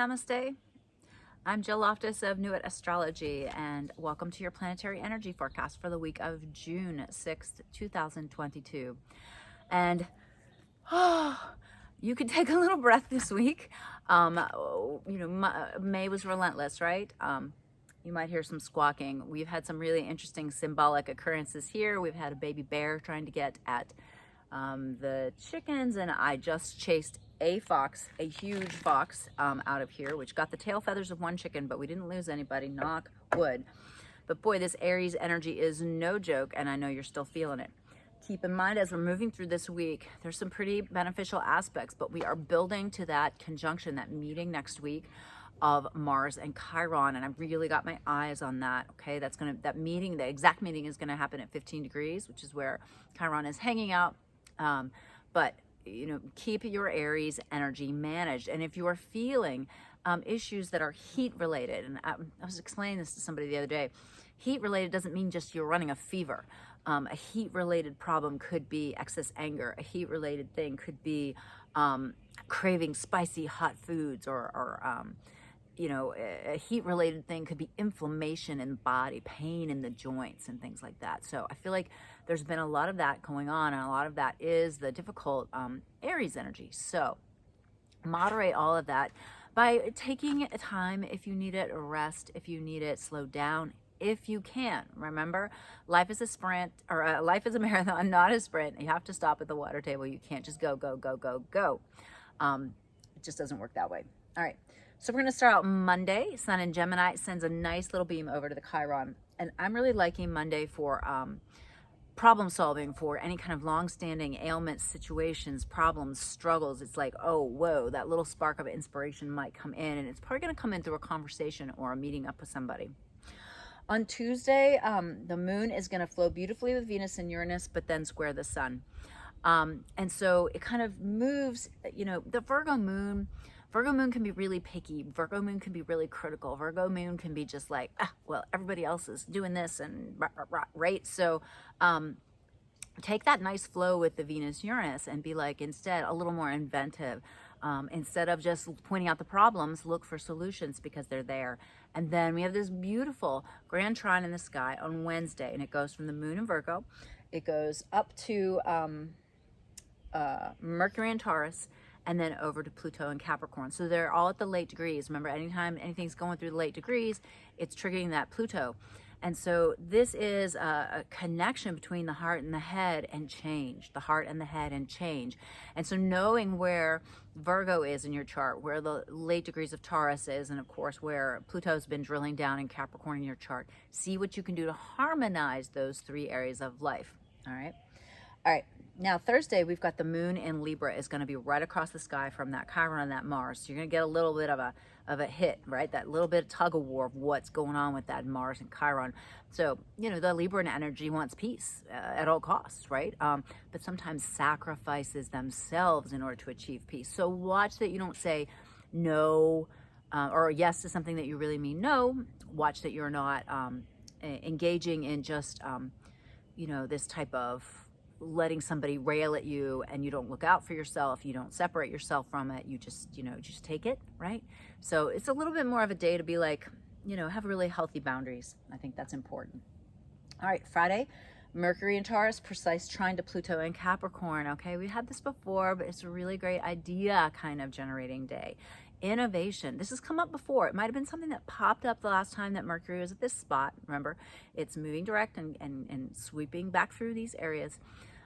namaste. I'm Jill Loftus of Nuit Astrology, and welcome to your planetary energy forecast for the week of June 6th, 2022. And you could take a little breath this week. May was relentless, right? You might hear some squawking. We've had some really interesting symbolic occurrences here. We've had a baby bear trying to get at the chickens, and I just chased a fox, a huge fox, out of here, which got the tail feathers of one chicken, but we didn't lose anybody, knock wood. But boy, this Aries energy is no joke, and I know you're still feeling it. Keep in mind, as we're moving through this week, there's some pretty beneficial aspects, but we are building to that conjunction, that meeting next week of Mars and Chiron, and I've really got my eyes on that. Okay, that meeting, the exact meeting is gonna happen at 15 degrees, which is where Chiron is hanging out. But keep your Aries energy managed. And if you are feeling issues that are heat related, and I was explaining this to somebody the other day, heat related doesn't mean just you're running a fever. A heat related problem could be excess anger. A heat related thing could be craving spicy hot foods, or a heat related thing could be inflammation in the body, pain in the joints and things like that. So I feel like there's been a lot of that going on, and a lot of that is the difficult Aries energy. So moderate all of that by taking time if you need it, rest if you need it, slow down if you can. Remember, life is a sprint, or life is a marathon, not a sprint. You have to stop at the water table. You can't just go. It just doesn't work that way. All right. So we're going to start out Monday. Sun in Gemini sends a nice little beam over to the Chiron. And I'm really liking Monday for problem solving, for any kind of long-standing ailments, situations, problems, struggles. It's like, oh, whoa, that little spark of inspiration might come in. And it's probably going to come in through a conversation or a meeting up with somebody. On Tuesday, the moon is going to flow beautifully with Venus and Uranus, but then square the sun. And so it kind of moves, the Virgo Moon can be really picky. Virgo Moon can be really critical. Virgo Moon can be just like, well, everybody else is doing this and right? So take that nice flow with the Venus-Uranus and be like, instead, a little more inventive. Instead of just pointing out the problems, look for solutions because they're there. And then we have this beautiful grand trine in the sky on Wednesday, and it goes from the moon in Virgo. It goes up to Mercury and Taurus, and then over to Pluto and Capricorn. So they're all at the late degrees. Remember, anytime anything's going through the late degrees, it's triggering that Pluto. And so this is a connection between the heart and the head and change, the heart and the head and change. And so knowing where Virgo is in your chart, where the late degrees of Taurus is, and of course where Pluto's been drilling down in Capricorn in your chart, see what you can do to harmonize those three areas of life. All right. Now Thursday, we've got the moon in Libra is going to be right across the sky from that Chiron and that Mars. So you're going to get a little bit of a hit, right? That little bit of tug of war of what's going on with that Mars and Chiron. So, the Libran energy wants peace at all costs, right? But sometimes sacrifices themselves in order to achieve peace. So watch that you don't say no or yes to something that you really mean no. Watch that you're not engaging in just, this type of letting somebody rail at you, and you don't look out for yourself, you don't separate yourself from it, you just take it, right? So it's a little bit more of a day to be like, have really healthy boundaries. I think that's important. All right, Friday, Mercury and Taurus, precise trine to Pluto and Capricorn. Okay, we had this before, but it's a really great idea kind of generating day. Innovation. This has come up before. It might have been something that popped up the last time that Mercury was at this spot. Remember, it's moving direct and sweeping back through these areas.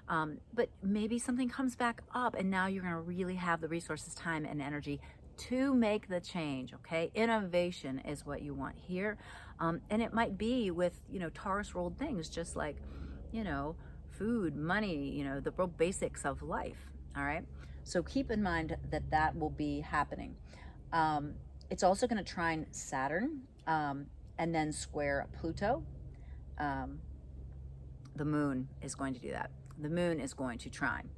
But maybe something comes back up, and now you're going to really have the resources, time, and energy to make the change. Okay, innovation is what you want here, and it might be with Taurus ruled things, just like food, money, the real basics of life. All right, so keep in mind that that will be happening. It's also going to trine Saturn and then square Pluto. The moon is going to do that. The moon is going to trine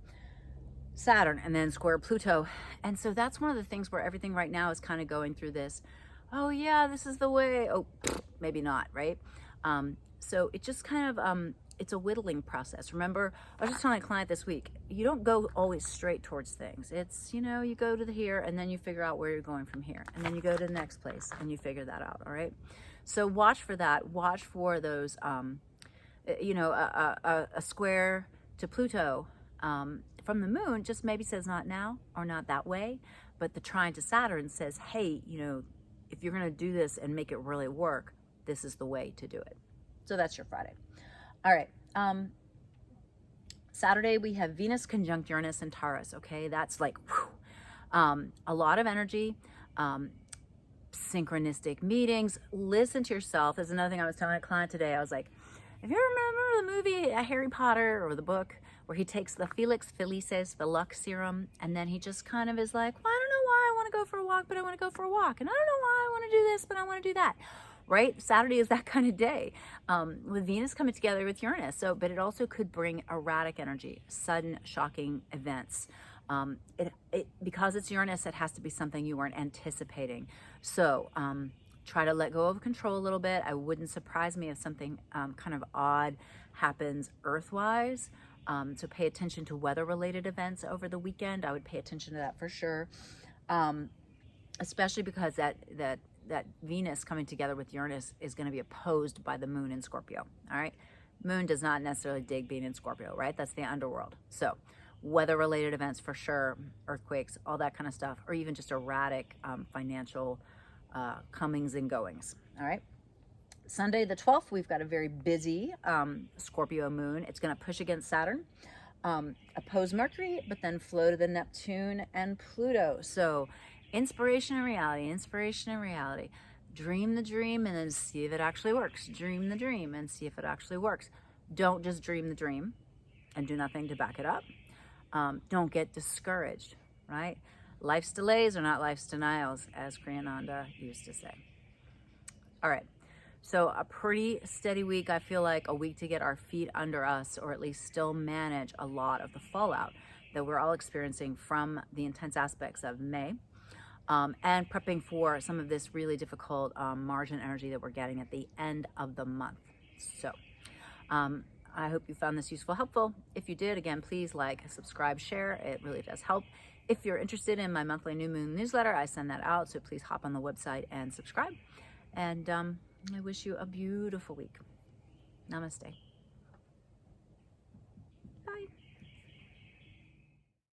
Saturn and then square Pluto. And so that's one of the things where everything right now is kind of going through this, oh yeah, this is the way. Oh, maybe not, right? So it just kind of, it's a whittling process. Remember, I was just telling a client this week, you don't go always straight towards things. It's, you know, you go to the here and then you figure out where you're going from here. And then you go to the next place and you figure that out, all right? So watch for that. Watch for those, you know, a square to Pluto from the moon just maybe says not now or not that way. But the trine to Saturn says, hey, you know, if you're going to do this and make it really work, this is the way to do it. So that's your Friday. All right. Saturday, we have Venus conjunct Uranus and Taurus. Okay. That's like, whew, a lot of energy, synchronistic meetings. Listen to yourself. There's another thing I was telling a client today. I was like, if you remember the movie Harry Potter or the book where he takes the Felix Felicis, the luck serum, and then he just kind of is like, well, I don't know why I want to go for a walk, but I want to go for a walk. And I don't know why I want to do this, but I want to do that. Right? Saturday is that kind of day with Venus coming together with Uranus. So, but it also could bring erratic energy, sudden, shocking events. Because it's Uranus, it has to be something you weren't anticipating. So try to let go of control a little bit. I wouldn't surprise me if something kind of odd happens earth-wise. So pay attention to weather-related events over the weekend. I would pay attention to that for sure, especially because that Venus coming together with Uranus is going to be opposed by the moon in Scorpio. All right. Moon does not necessarily dig being in Scorpio, right? That's the underworld. So weather-related events for sure, earthquakes, all that kind of stuff, or even just erratic financial comings and goings. All right. Sunday the 12th, we've got a very busy Scorpio moon. It's going to push against Saturn, oppose Mercury, but then flow to the Neptune and Pluto. So inspiration and reality, inspiration and reality. Dream the dream and then see if it actually works. Dream the dream and see if it actually works. Don't just dream the dream and do nothing to back it up. Don't get discouraged, right? Life's delays are not life's denials, as Kriyananda used to say. All right. So a pretty steady week. I feel like a week to get our feet under us, or at least still manage a lot of the fallout that we're all experiencing from the intense aspects of May. And prepping for some of this really difficult margin energy that we're getting at the end of the month. So I hope you found this useful, helpful. If you did, again, please like, subscribe, share. It really does help. If you're interested in my monthly new moon newsletter, I send that out. So please hop on the website and subscribe. And I wish you a beautiful week. Namaste.